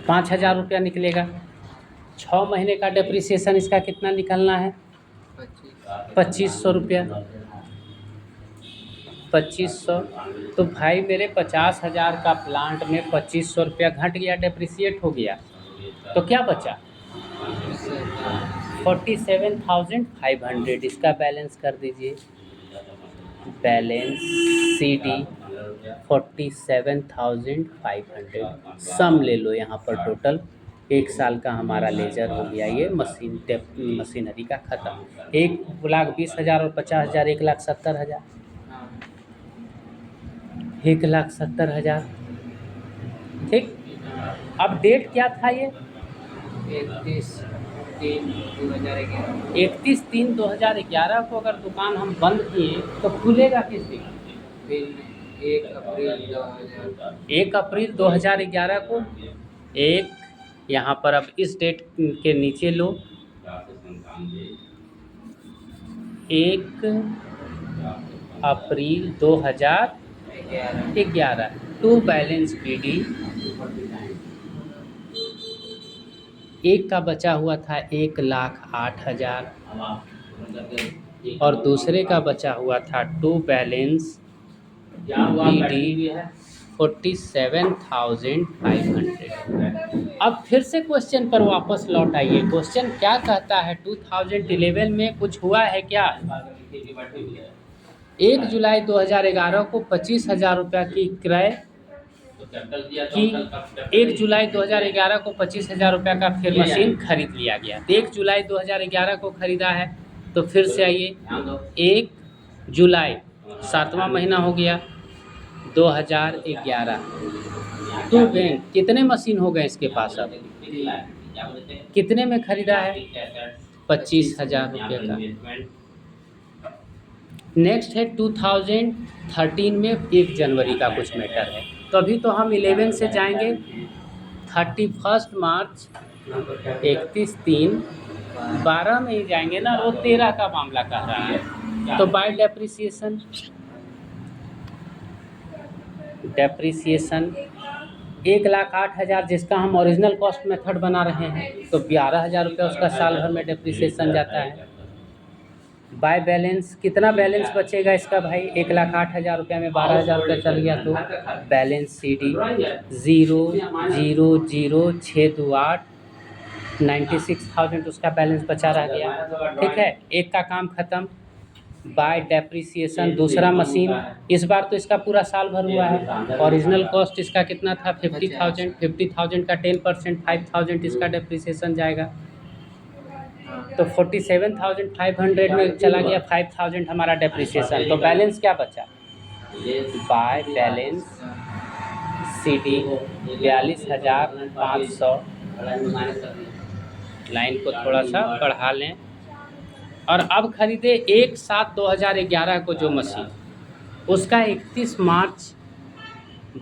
5,000 रुपया निकलेगा। 6 महीने का डेप्रिसिएशन इसका कितना निकलना है? 2500 रुपया। 2500। तो भाई मेरे 50,000 का प्लांट में 2500 रुपया घट गया, डेप्रिसिएट हो गया, तो क्या बचा? 47,500। इसका बैलेंस कर दीजिए, बैलेंस CD 47,500। सम ले लो यहाँ पर टोटल। 1 साल का हमारा लेजर हो गया, ये मशीनरी का ख़त्म। 1,20,000 और 50,000 1,70,000। 1,70,000, ठीक। अब डेट क्या था ये? 31/3/2011 को अगर दुकान हम बंद किए तो खुलेगा किस दिन? 1 अप्रैल 2011 को। एक यहाँ पर अब इस डेट के नीचे लो, 1 अप्रैल 2011 टू बैलेंस PD। एक का बचा हुआ था 1,08,000 और दूसरे का बचा हुआ था टू बैलेंस PD 47,500। अब फिर से क्वेश्चन पर वापस लौट आइए। क्वेश्चन क्या कहता है? 2011 में कुछ हुआ है क्या? 1 जुलाई 2011 को 25,000 रुपया की क्रय कि 1 जुलाई 2011 को 25,000 रुपया का फिर मशीन खरीद लिया गया। 1 जुलाई 2011 को खरीदा है, तो फिर से आइए, 1 जुलाई 7वां महीना हो गया 2011। तो बैंक कितने मशीन हो गए इसके पास? अब कितने में खरीदा है? 25,000 रुपये का। नेक्स्ट है 2013 में 1 जनवरी का कुछ मैटर है, तो अभी तो हम 11 से जाएंगे 31 मार्च 31/3 12 में ही जाएंगे ना, वो 13 का मामला कह रहा है। तो बाय डेप्रिसिएशन 1,08,000 जिसका हम ओरिजिनल कॉस्ट मेथड बना रहे हैं, तो 12,000 रुपया उसका साल भर में डेप्रिसिएशन जाता है। बाय बैलेंस कितना बैलेंस बचेगा इसका भाई? 1,08,000 रुपया में 12,000 रुपया चल गया, तो बैलेंस CD 0,00628 96,000 उसका बैलेंस बचा रह गया। ठीक है, एक का काम खत्म। बाय डेप्रिसिएशन दूसरा मशीन, इस बार तो इसका पूरा साल भर हुआ है। ओरिजिनल कॉस्ट इसका कितना था? 50,000। 50,000 का 10% 5,000 इसका डेप्रिसिएशन जाएगा, तो 47,500 में चला गया 5,000 हमारा डेप्रिसिएशन। तो बैलेंस क्या बचा? By balance CD 42,500। लाइन को थोड़ा सा बढ़ा लें। और अब खरीदे 1/7/2011 को जो मशीन, उसका 31 मार्च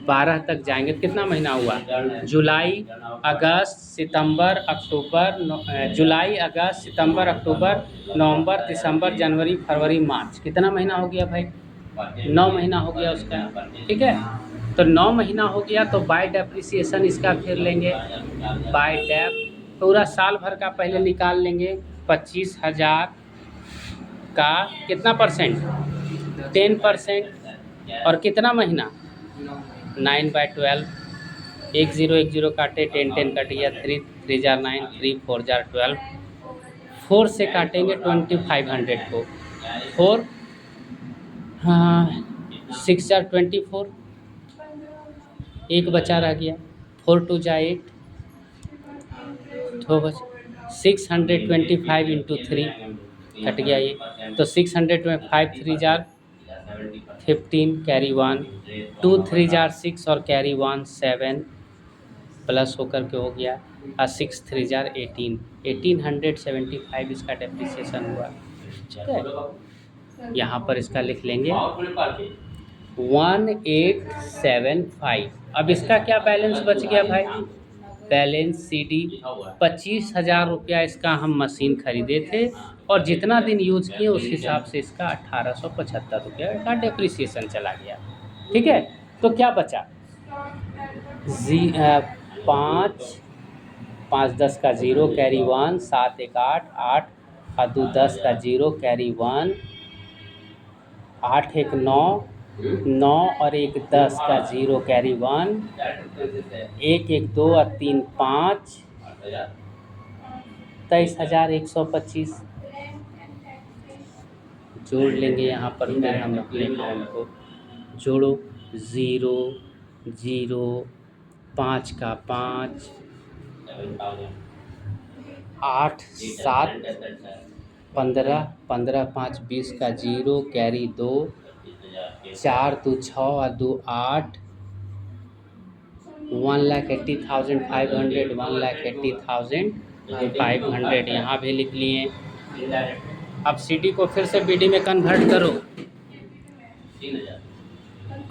12 तक जाएंगे। कितना महीना हुआ? जुलाई अगस्त सितंबर अक्टूबर जुलाई अगस्त सितंबर अक्टूबर नवंबर दिसंबर जनवरी फरवरी मार्च। कितना महीना हो गया भाई? 9 महीना हो गया उसका। ठीक है, तो 9 महीना हो गया, तो बाय डेप्रिसिएशन इसका फिर लेंगे। बाय डेप पूरा साल भर का पहले निकाल लेंगे। 25,000 का कितना परसेंट? 10%। और कितना महीना? 9/12। 1010 काटे, 10 कट गया, 3 3 जार 9, 3 4 जार 12। 4 से काटेंगे 2,500 को, 4 6 जार 24, एक बचा रह गया, 4 2 जा 8, 2 बच 625 इंटू 3 कट गया ये, तो 625 3 जार 15 कैरी 1, 2 3 जार 6 और कैरी 1 7 प्लस होकर के हो गया, और 6 3 जार 18 1875 इसका डेप्रिसिएशन हुआ। ठीक है, यहाँ पर इसका लिख लेंगे 1875। अब इसका क्या बैलेंस बच गया भाई? बैलेंस CD 25,000 रुपया इसका हम मशीन खरीदे थे, और जितना दिन यूज किए उस हिसाब से इसका 1,875 रुपया का डेप्रिसिएशन चला गया। ठीक है, तो क्या बचा? 5 5 10 का 0 कैरी 1, 7 1 8, 8 और 2 10 का 0 कैरी 1, 8 1 9, 9 और 1 10 का 0 कैरी 1, 1 1 2 और 3 5, 23,125 जोड़ लेंगे यहाँ पर। फिर हम अपने फॉर्म को जोड़ो, 0 0 5 का 5, 8 7 15, 15 5 20 का 0 कैरी 2, 4 2 6 और 2 8, 1,80,500, 1,80,500 यहाँ भी लिख लिए। अब CD को फिर से BD में कन्वर्ट करो।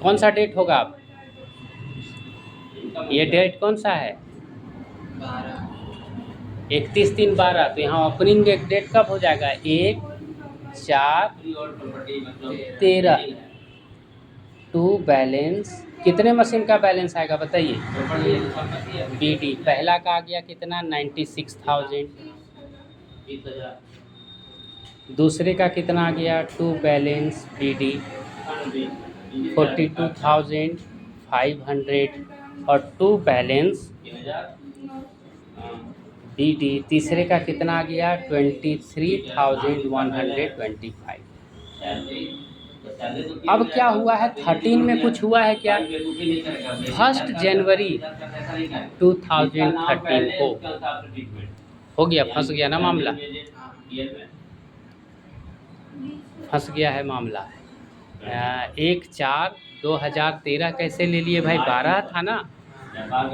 कौन सा डेट होगा अब? ये डेट कौन सा है? 31/3/12। तो यहाँ ओपनिंग डेट कब हो जाएगा? 1/4/13। टू बैलेंस कितने मशीन का बैलेंस आएगा बताइए? BD पहला का आ गया कितना? 96,000। दूसरे का कितना आ गया? टू बैलेंस BD 42,500 और टू बैलेंस BD तीसरे का कितना आ गया? 23,125। अब क्या हुआ है? 13 में कुछ हुआ है क्या? 1 जनवरी 2013 को हो गया। फंस गया ना मामला, फंस गया है मामला। 1/4/2013 कैसे ले लिए भाई? 12 था ना,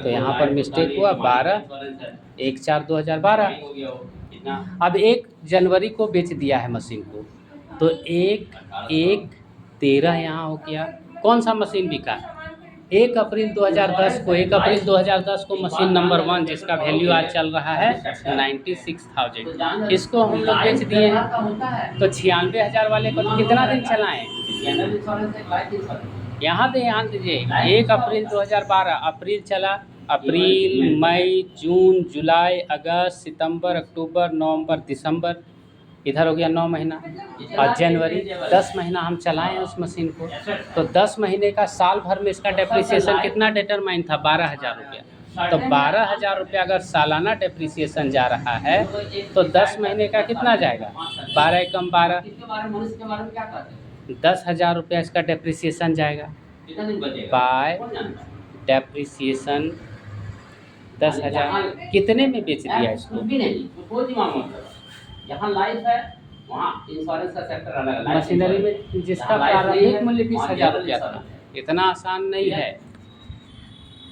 तो यहाँ पर मिस्टेक हुआ। 12 1/4/2012। अब 1 जनवरी को बेच दिया है मशीन को, तो 1/1/13 यहाँ हो गया। कौन सा मशीन बिका? 1 अप्रैल 2010 को। 1 अप्रैल 2010 को मशीन नंबर 1 जिसका वैल्यू आज चल रहा है 96,000, इसको हम लोग बेच दिए हैं। तो 96,000 वाले को कितना दिन चलाएं? यहाँ दीजिए। 1 अप्रैल 2012 अप्रैल चला, अप्रैल मई जून जुलाई अगस्त सितंबर अक्टूबर नवंबर दिसंबर, इधर हो गया 9 महीना। और जनवरी 10 महीना हम चलाएं उस मशीन को, तो 10 महीने का साल भर में इसका डेप्रिसिएशन कितना डिटरमाइन था? 12,000 रुपया। तो 12,000 रुपया अगर सालाना डेप्रिसिएशन जा रहा है तो 10 महीने का कितना जाएगा? 12 एकम 12, 10,000 रुपया इसका डेप्रिसिएशन जाएगा। बाय डेप्रिसिएशन 10,000 कितने में बेच दिया इसको? यहाँ लाइफ है, वहाँ इंश्योरेंस का सेक्टर अलग है। मशीनरी में जिसका प्रारंभिक मूल्य 20,000 रुपया था। इतना आसान नहीं है,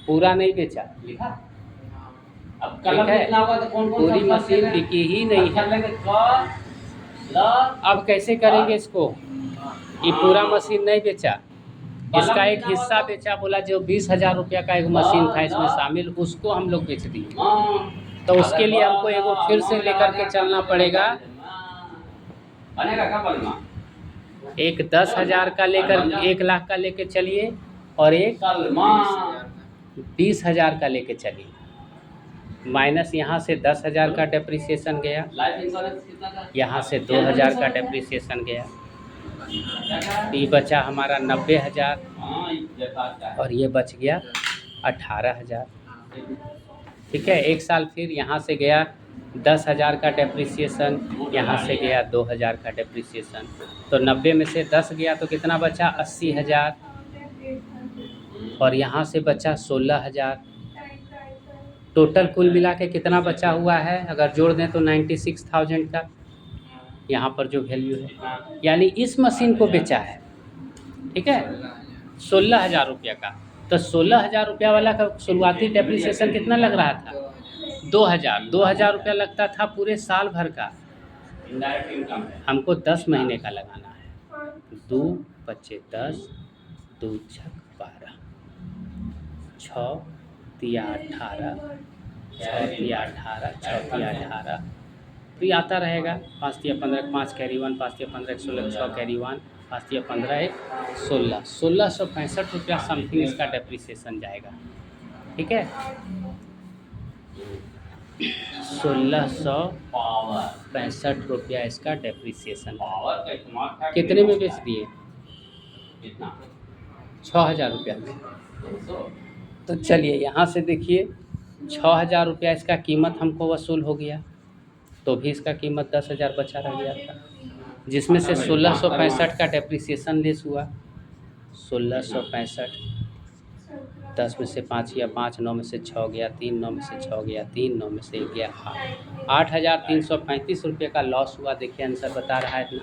पूरा नहीं बेचा। अब ठीक है, पूरी मशीन बिकी ही नहीं है। अब कैसे करेंगे इसको? ये पूरा मशीन नहीं बेचा, इसका एक हिस्सा बेचा। बोला जो 20,000 रुपया का एक मशीन था इसमें शामिल, उसको हम लोग बेच दिए। तो उसके लिए हमको एगो फिर से लेकर के चलना पड़ेगा। एक 10,000 का लेकर 1 लाख का लेके चलिए, और एक 20,000 का लेके चलिए। माइनस यहाँ से 10,000 का डेप्रिसिएशन गया, यहाँ से 2,000 का डेप्रिसिएशन गया, ये बचा हमारा 90,000 और ये बच गया 18,000। ठीक है, एक साल फिर यहाँ से गया 10,000 का डेप्रिसिएशन, यहाँ से गया 2,000 का डेप्रिसिएशन। तो 90 में से 10 गया तो कितना बचा? 80,000। और यहाँ से बचा 16,000। टोटल कुल मिला के कितना बचा हुआ है अगर जोड़ दें तो 96,000 का यहाँ पर जो वैल्यू है, यानी इस मशीन को बेचा है। ठीक है, 16,000 रुपया का। तो 16,000 रुपया वाला का शुरुआती डेप्रिसिएशन कितना लग रहा था? 2,000 रुपया लगता था पूरे साल भर का। हमको 10 महीने का लगाना है। 2 × 10, 2 × 12, 6 × 18, 6 × 18, 6 × 18, तो ये आता रहेगा। 5 × 15, 5 कैरी 1, 5 × 15 16, 6 कैरी 1, 5 × 15 16, 1,665 रुपया समथिंग इसका डेप्रिसिएशन जाएगा। ठीक है, 1665 रुपया इसका डेप्रिसिएशन। कितने में बेच दिए? 6000 रुपया में। तो चलिए यहाँ से देखिए 6000 रुपया इसका कीमत हमको वसूल हो गया, तो भी इसका कीमत 10,000 बचा रह गया था, जिसमें से 1665 का डेप्रिसिएशन लेस हुआ। 1665, 10 में से 5 गया 5, 9 में से 6 गया 3, 9 में से 6 गया 3, 9 में से 1 गया 8,335 रुपये का लॉस हुआ। देखिए आंसर बता रहा है इतना।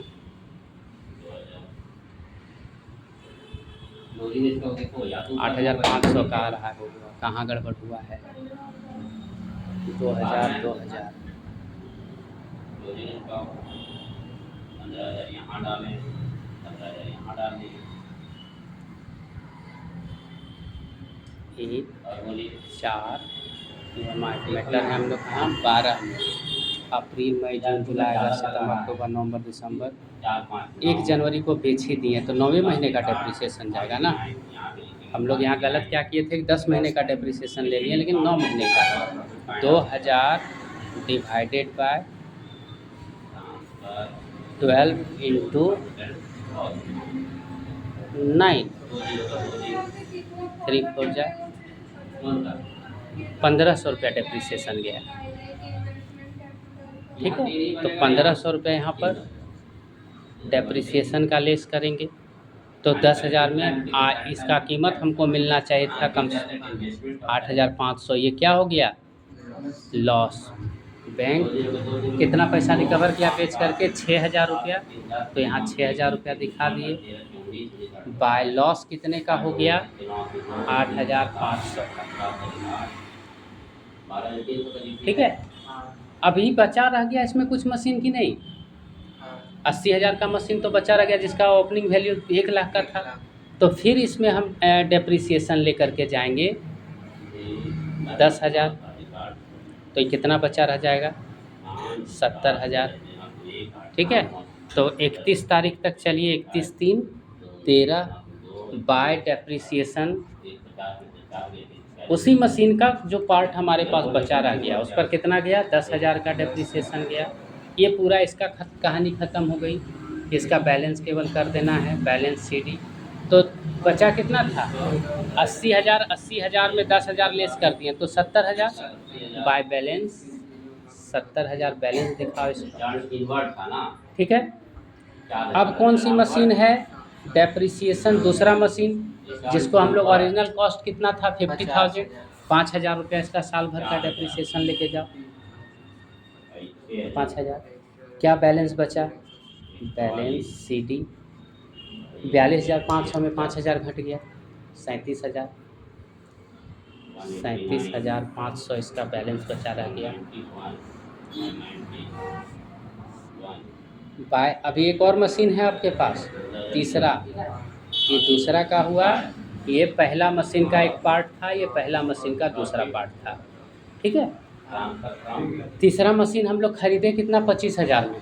8,500 का आ रहा है, कहाँ गड़बड़ हुआ है? 2000 यहाँ डालें, 15,000 यहाँ डालें, 1 4 मैटर है हम लोग कहाँ 12 में, अप्रैल मई जून जुलाई अगस्त सितंबर अक्टूबर नवंबर दिसंबर, 1 जनवरी को बेच ही दिए तो 9वें महीने का डेप्रिसिएशन जाएगा ना। हम लोग यहाँ गलत क्या किए थे, 10 महीने का डेप्रिसिएशन ले लिए, लेकिन 9 महीने का। 2000 डिवाइडेड बाय 12 इंटू 9, 3 4 जाए 1500 रुपया डेप्रिसिएशन गया। ठीक है, तो 1500 रुपये यहाँ पर डेप्रिसिएशन का लेस करेंगे तो 10,000 में इसका कीमत हमको मिलना चाहिए था कम से 8,500। ये क्या हो गया? लॉस। बैंक कितना पैसा रिकवर किया बेच करके? 6,000 रुपया। तो यहाँ 6,000 रुपया दिखा दिए। बाय लॉस कितने का हो गया? 8,500 का। ठीक है, अभी बचा रह गया इसमें कुछ मशीन की नहीं, 80,000 का मशीन तो बचा रह गया जिसका ओपनिंग वैल्यू 1 लाख का था। तो फिर इसमें हम डेप्रिसिएशन लेकर के जाएंगे 10,000, तो ये कितना बचा रह जाएगा? 70,000। ठीक है, तो 31 तारीख तक चलिए, 31/3/13 बाय डेप्रिसिएशन उसी मशीन का जो पार्ट हमारे पास बचा रह गया उस पर कितना गया? 10,000 का डेप्रिसिएशन गया। ये पूरा इसका कहानी ख़त्म हो गई। इसका बैलेंस केवल कर देना है, बैलेंस सीडी। तो बचा कितना था? 80,000। 80,000 में 10,000 लेस कर दिए तो 70,000 बाय बैलेंस। 70,000 बैलेंस दिखाओ इसका। ठीक है, अब कौन सी मशीन है? डेप्रिसिएशन दूसरा मशीन, जिसको हम लोग ओरिजिनल कॉस्ट कितना था? 50,000। 5,000 रुपया इसका साल भर का डेप्रिसिएशन लेके जाओ। 5,000। क्या बैलेंस बचा? बैलेंस सीडी 42,500 में 5,000 घट गया, 37,000। 37,500 इसका बैलेंस बचा रह गया। बाय अभी एक और मशीन है आपके पास, तीसरा। ये दूसरा का हुआ, ये पहला मशीन का एक पार्ट था, ये पहला मशीन का दूसरा पार्ट था। ठीक है, तीसरा मशीन हम लोग खरीदे कितना? 25,000 में।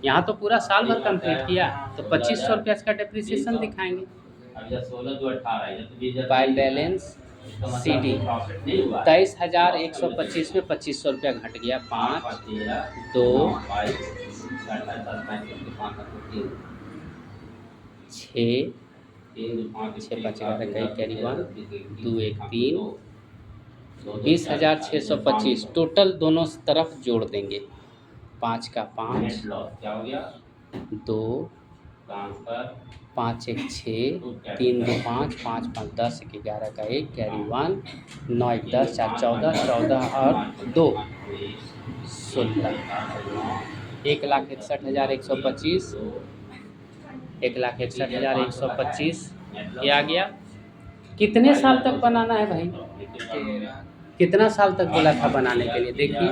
यहाँ तो पूरा साल भर कंप्लीट किया तो 2,500 रुपया इसका डेप्रिसिएशन दिखाएंगे। बाय बैलेंस सीडी 23,125 में 2,500 रुपया घट गया। 5 2 6 6 5 11 कैरी 1 2 1 3 20,625 टोटल दोनों तरफ जोड़ देंगे। 5 का 5 2 5 1 6 3 2 5 5 5 10 1 11 का 1 कैरी 1 9 1 10 4 14 14 और 2 16 1,61,125 1,61,125 ये आ गया। कितने साल तक बनाना है भाई? कितना साल तक बोला था बनाने के लिए? देखिए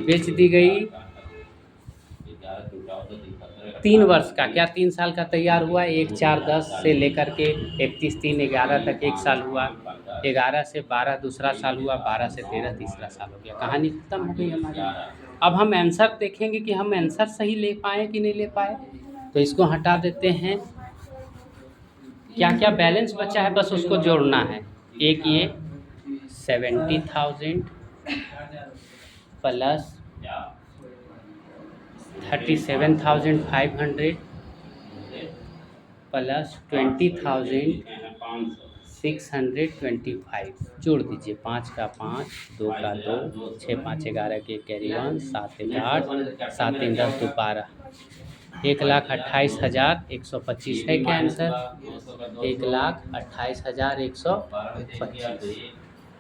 बेच दी गई 3 वर्ष का, क्या 3 साल का तैयार हुआ? 1/4/10 से लेकर के 31/3/11 तक 1 साल हुआ। 11 से 12 दूसरा साल हुआ। 12 से 13 तीसरा साल हो गया। कहानी खत्म हो गई हमारी। अब हम आंसर देखेंगे कि हम आंसर सही ले पाए कि नहीं ले पाए। तो इसको हटा देते हैं। क्या क्या बैलेंस बचा है बस उसको जोड़ना है। एक ये 70,000 प्लस 37,500 प्लस 20,625 जोड़ दीजिए। 5 का 5, 2 का 2, 6 5 11 के कैरी 1, 7 1 8, 7 3 10 2 12, 1,28,125 है क्या आंसर? 1,28,125।